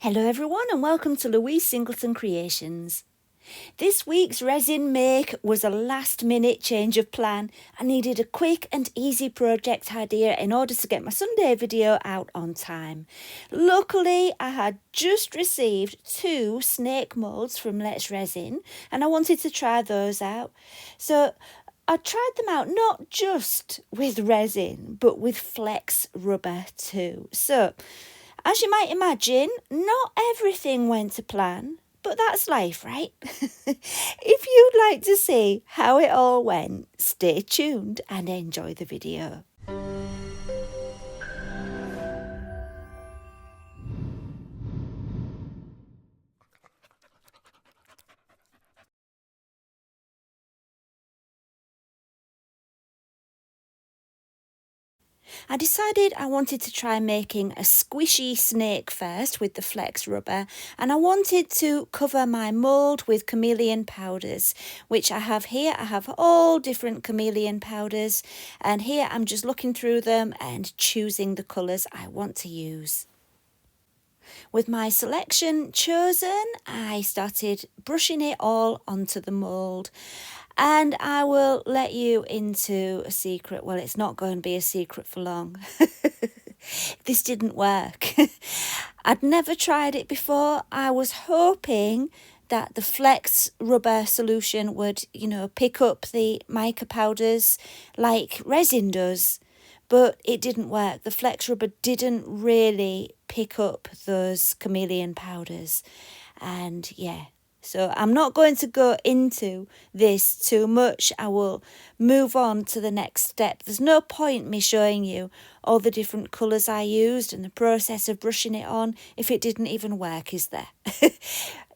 Hello everyone and welcome to Louise Singleton Creations. This week's resin make was a last minute change of plan. I needed a quick and easy project idea in order to get my Sunday video out on time. Luckily, I had just received 2 snake moulds from Let's Resin and I wanted to try those out. So I tried them out not just with resin but with flex rubber too. So as you might imagine, not everything went to plan, but that's life, right? If you'd like to see how it all went, stay tuned and enjoy the video. I decided I wanted to try making a squishy snake first with the flex rubber, and I wanted to cover my mould with chameleon powders, which I have here. I have all different chameleon powders, and here I'm just looking through them and choosing the colours I want to use. With my selection chosen, I started brushing it all onto the mould. And I will let you into a secret. Well, it's not going to be a secret for long. This didn't work. I'd never tried it before. I was hoping that the flex rubber solution would, pick up the mica powders like resin does. But it didn't work. The flex rubber didn't really pick up those chameleon powders. And yeah. So I'm not going to go into this too much. I will move on to the next step. There's no point me showing you all the different colours I used and the process of brushing it on if it didn't even work, is there?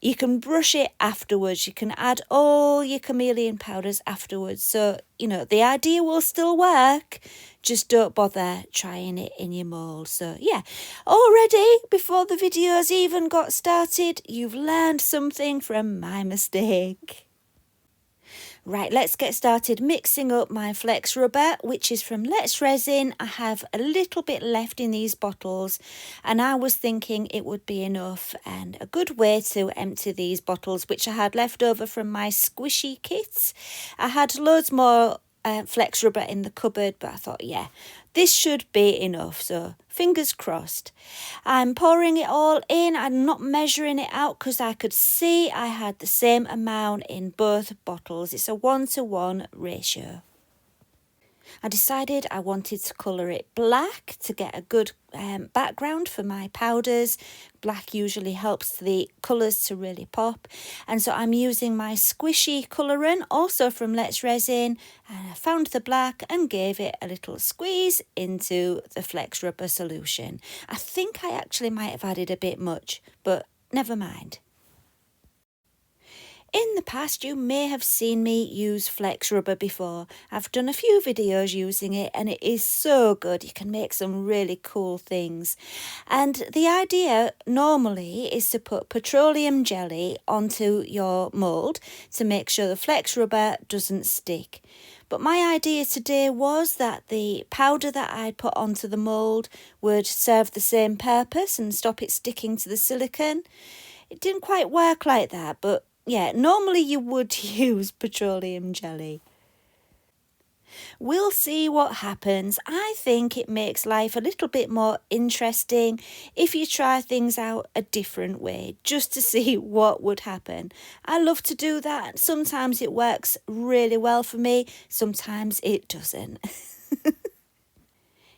You can brush it afterwards. You can add all your chameleon powders afterwards. So, the idea will still work. Just don't bother trying it in your mould. So, yeah, already before the video's even got started, you've learned something from my mistake. Right, let's get started mixing up my flex rubber, which is from Let's Resin. I have a little bit left in these bottles and I was thinking it would be enough, and a good way to empty these bottles, which I had left over from my squishy kits. I had loads more flex rubber in the cupboard, but I thought, yeah, this should be enough, so fingers crossed. I'm pouring it all in. I'm not measuring it out because I could see I had the same amount in both bottles. It's a 1-to-1 ratio. I decided I wanted to colour it black to get a good background for my powders. Black usually helps the colours to really pop. And so I'm using my squishy colouring, also from Let's Resin. And I found the black and gave it a little squeeze into the flex rubber solution. I think I actually might have added a bit much, but never mind. In the past, you may have seen me use flex rubber before. I've done a few videos using it and it is so good. You can make some really cool things. And the idea normally is to put petroleum jelly onto your mould to make sure the flex rubber doesn't stick. But my idea today was that the powder that I put onto the mould would serve the same purpose and stop it sticking to the silicone. It didn't quite work like that, but yeah, normally you would use petroleum jelly. We'll see what happens. I think it makes life a little bit more interesting if you try things out a different way, just to see what would happen. I love to do that. Sometimes it works really well for me, sometimes it doesn't.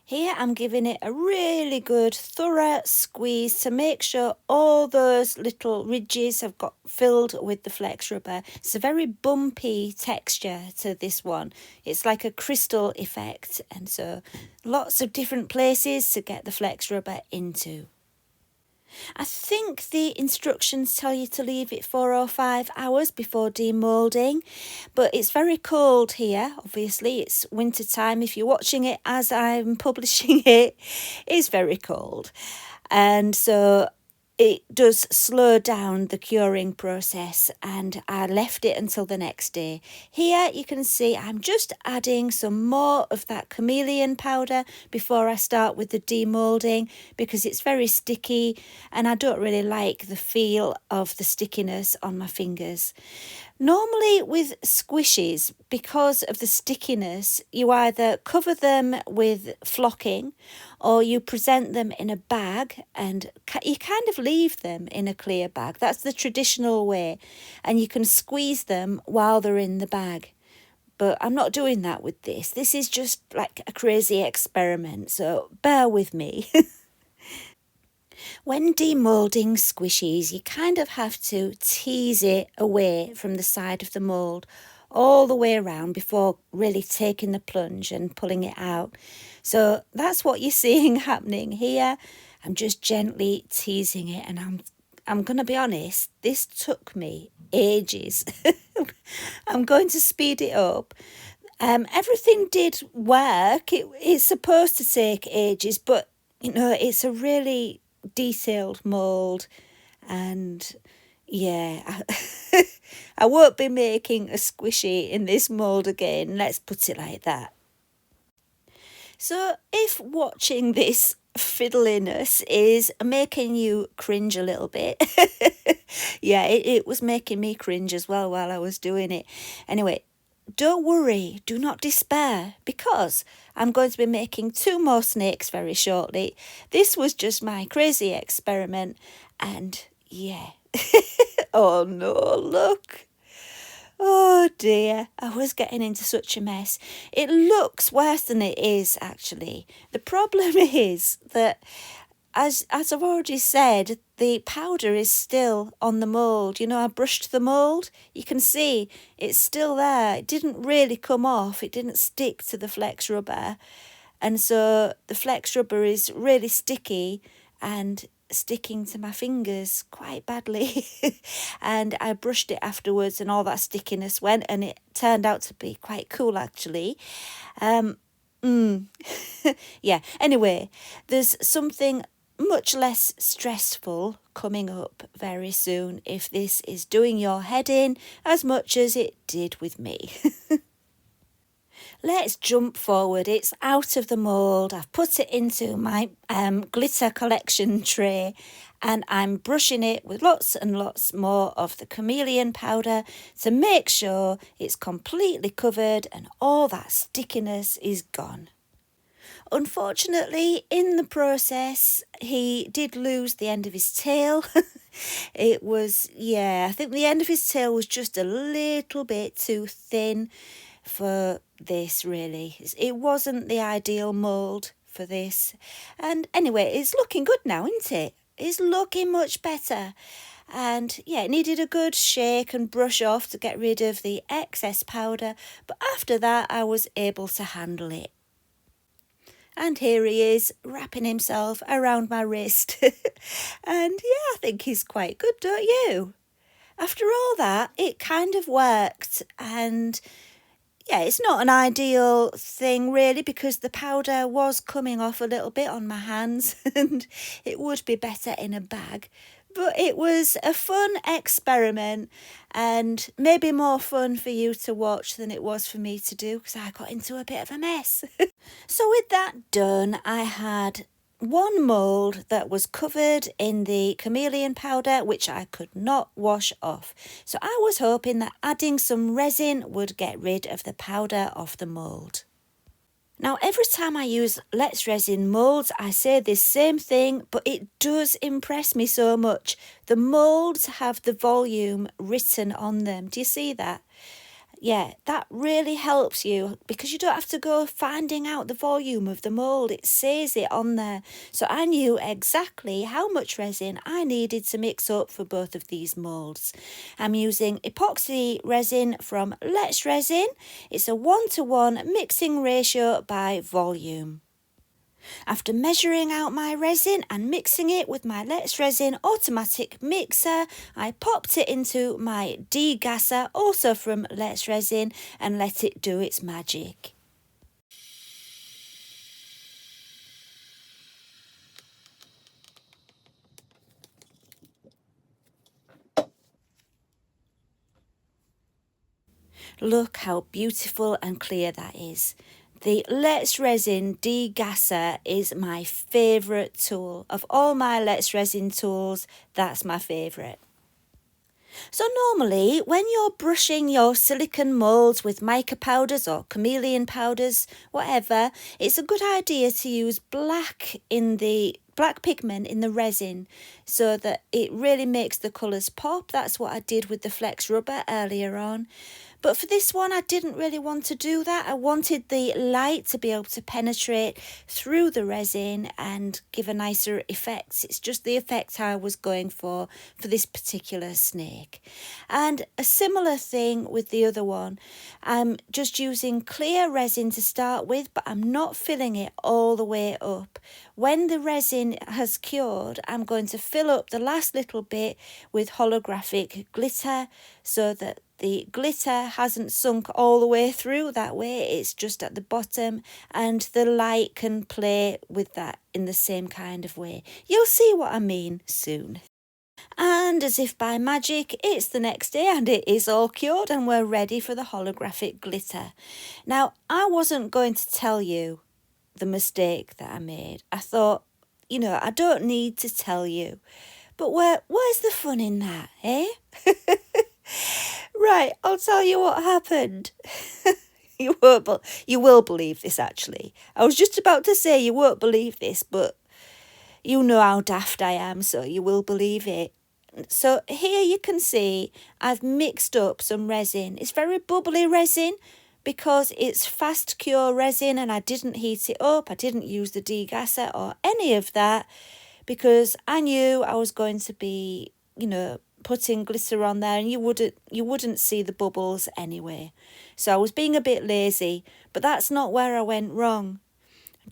Here I'm giving it a really good thorough squeeze to make sure all those little ridges have got filled with the flex rubber. It's a very bumpy texture to this one. It's like a crystal effect, and so lots of different places to get the flex rubber into. I think the instructions tell you to leave it 4 or 5 hours before demolding, but it's very cold here. Obviously, it's winter time. If you're watching it as I'm publishing it, it's very cold. And so it does slow down the curing process, and I left it until the next day. Here you can see I'm just adding some more of that chameleon powder before I start with the demolding, because it's very sticky and I don't really like the feel of the stickiness on my fingers. Normally with squishies, because of the stickiness, you either cover them with flocking or you present them in a bag and you kind of leave them in a clear bag. That's the traditional way, and you can squeeze them while they're in the bag. But I'm not doing that with this. This is just like a crazy experiment, so bear with me. When demolding squishies, you kind of have to tease it away from the side of the mould all the way around before really taking the plunge and pulling it out. So that's what you're seeing happening here. I'm just gently teasing it, and I'm going to be honest, this took me ages. I'm going to speed it up. Everything did work. It's supposed to take ages, but it's a really detailed mould, and yeah, I won't be making a squishy in this mould again, let's put it like that. So if watching this fiddliness is making you cringe a little bit, yeah, it was making me cringe as well while I was doing it. Anyway, don't worry, do not despair, because I'm going to be making 2 more snakes very shortly. This was just my crazy experiment, and yeah. Oh no, look. Oh dear, I was getting into such a mess. It looks worse than it is, actually. The problem is that, as I've already said, the powder is still on the mould. I brushed the mould. You can see it's still there. It didn't really come off. It didn't stick to the flex rubber. And so the flex rubber is really sticky and sticking to my fingers quite badly. And I brushed it afterwards and all that stickiness went, and it turned out to be quite cool, actually. Yeah, anyway, there's something much less stressful coming up very soon if this is doing your head in as much as it did with me. Let's jump forward. It's out of the mould. I've put it into my glitter collection tray, and I'm brushing it with lots and lots more of the chameleon powder to make sure it's completely covered and all that stickiness is gone. Unfortunately, in the process, he did lose the end of his tail. I think the end of his tail was just a little bit too thin for this, really. It wasn't the ideal mould for this. And anyway, it's looking good now, isn't it? It's looking much better. And yeah, it needed a good shake and brush off to get rid of the excess powder. But after that, I was able to handle it. And here he is, wrapping himself around my wrist. And yeah, I think he's quite good, don't you? After all that, it kind of worked. And yeah, it's not an ideal thing really, because the powder was coming off a little bit on my hands and it would be better in a bag. But it was a fun experiment, and maybe more fun for you to watch than it was for me to do, because I got into a bit of a mess. So with that done, I had 1 mould that was covered in the chameleon powder, which I could not wash off. So I was hoping that adding some resin would get rid of the powder off the mould. Now, every time I use Let's Resin moulds, I say this same thing, but it does impress me so much. The moulds have the volume written on them. Do you see that? Yeah, that really helps you, because you don't have to go finding out the volume of the mould. It says it on there. So I knew exactly how much resin I needed to mix up for both of these moulds. I'm using epoxy resin from Let's Resin. It's a 1:1 mixing ratio by volume. After measuring out my resin and mixing it with my Let's Resin automatic mixer, I popped it into my degasser, also from Let's Resin, and let it do its magic. Look how beautiful and clear that is. The Let's Resin degasser is my favourite tool. Of all my Let's Resin tools, that's my favourite. So normally when you're brushing your silicone moulds with mica powders or chameleon powders, whatever, it's a good idea to use black pigment in the resin so that it really makes the colours pop. That's what I did with the flex rubber earlier on. But for this one, I didn't really want to do that. I wanted the light to be able to penetrate through the resin and give a nicer effect. It's just the effect I was going for this particular snake. And a similar thing with the other one. I'm just using clear resin to start with, but I'm not filling it all the way up. When the resin has cured, I'm going to fill up the last little bit with holographic glitter so that the glitter hasn't sunk all the way through. That way it's just at the bottom and the light can play with that in the same kind of way. You'll see what I mean soon. And as if by magic, it's the next day and it is all cured and we're ready for the holographic glitter. Now, I wasn't going to tell you the mistake that I made. I thought, I don't need to tell you. But where's the fun in that, eh? Right, I'll tell you what happened. You will believe this, actually. I was just about to say you won't believe this, but you know how daft I am, so you will believe it. So here you can see I've mixed up some resin. It's very bubbly resin because it's fast cure resin and I didn't heat it up. I didn't use the degasser or any of that because I knew I was going to be, putting glitter on there and you wouldn't see the bubbles anyway. So I was being a bit lazy, but that's not where I went wrong.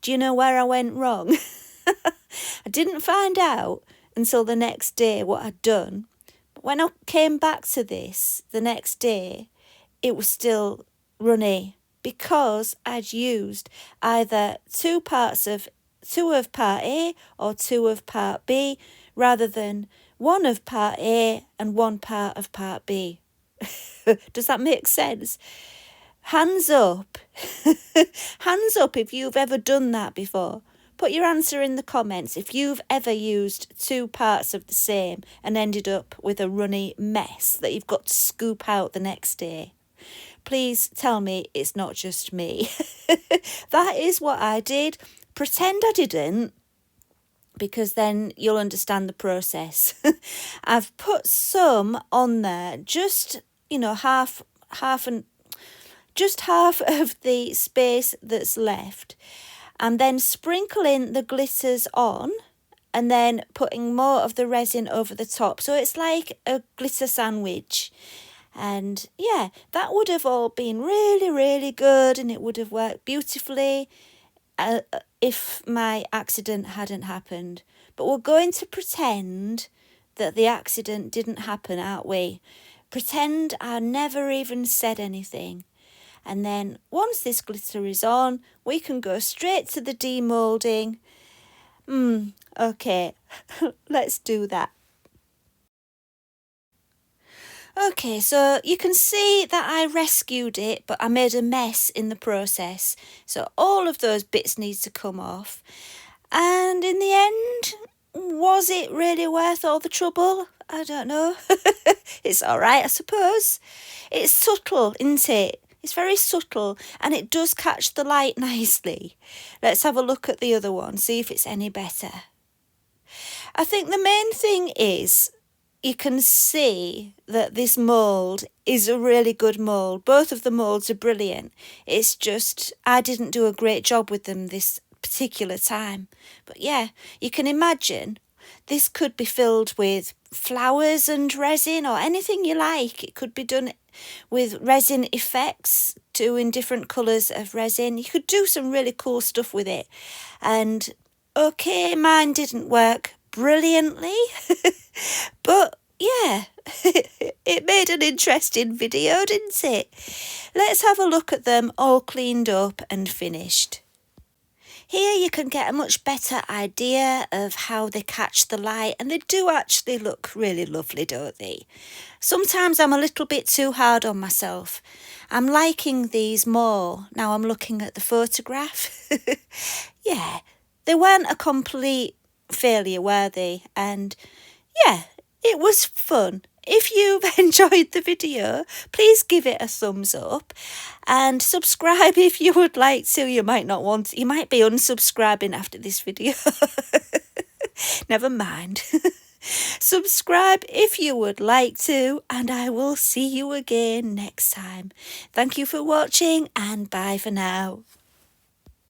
Do you know where I went wrong? I didn't find out until the next day what I'd done. But when I came back to this the next day, it was still runny because I'd used either two of part A or two of part B rather than one of part A and one part of part B. Does that make sense? Hands up. Hands up if you've ever done that before. Put your answer in the comments if you've ever used two parts of the same and ended up with a runny mess that you've got to scoop out the next day. Please tell me it's not just me. That is what I did. Pretend I didn't, because then you'll understand the process. I've put some on there, just half of the space that's left, and then sprinkling the glitters on and then putting more of the resin over the top. So it's like a glitter sandwich. And yeah, that would have all been really, really good and it would have worked beautifully if my accident hadn't happened. But we're going to pretend that the accident didn't happen, aren't we? Pretend I never even said anything. And then once this glitter is on, we can go straight to the demolding. Okay, let's do that. Okay, so you can see that I rescued it, but I made a mess in the process. So all of those bits need to come off. And in the end, was it really worth all the trouble? I don't know. It's all right, I suppose. It's subtle, isn't it? It's very subtle and it does catch the light nicely. Let's have a look at the other one, see if it's any better. I think the main thing is you can see that this mould is a really good mould. Both of the moulds are brilliant. It's just I didn't do a great job with them this particular time. But yeah, you can imagine this could be filled with flowers and resin or anything you like. It could be done with resin effects, doing different colours of resin. You could do some really cool stuff with it. And okay, mine didn't work brilliantly, but yeah, it made an interesting video, didn't it? Let's have a look at them all cleaned up and finished. Here you can get a much better idea of how they catch the light, and they do actually look really lovely, don't they? Sometimes I'm a little bit too hard on myself. I'm liking these more now I'm looking at the photograph. Yeah, they weren't a complete failure, were they? And yeah, it was fun. If you've enjoyed the video, please give it a thumbs up and subscribe if you would like to. You might not want to. You might be unsubscribing after this video. Never mind. Subscribe if you would like to, and I will see you again next time. Thank you for watching, and bye for now.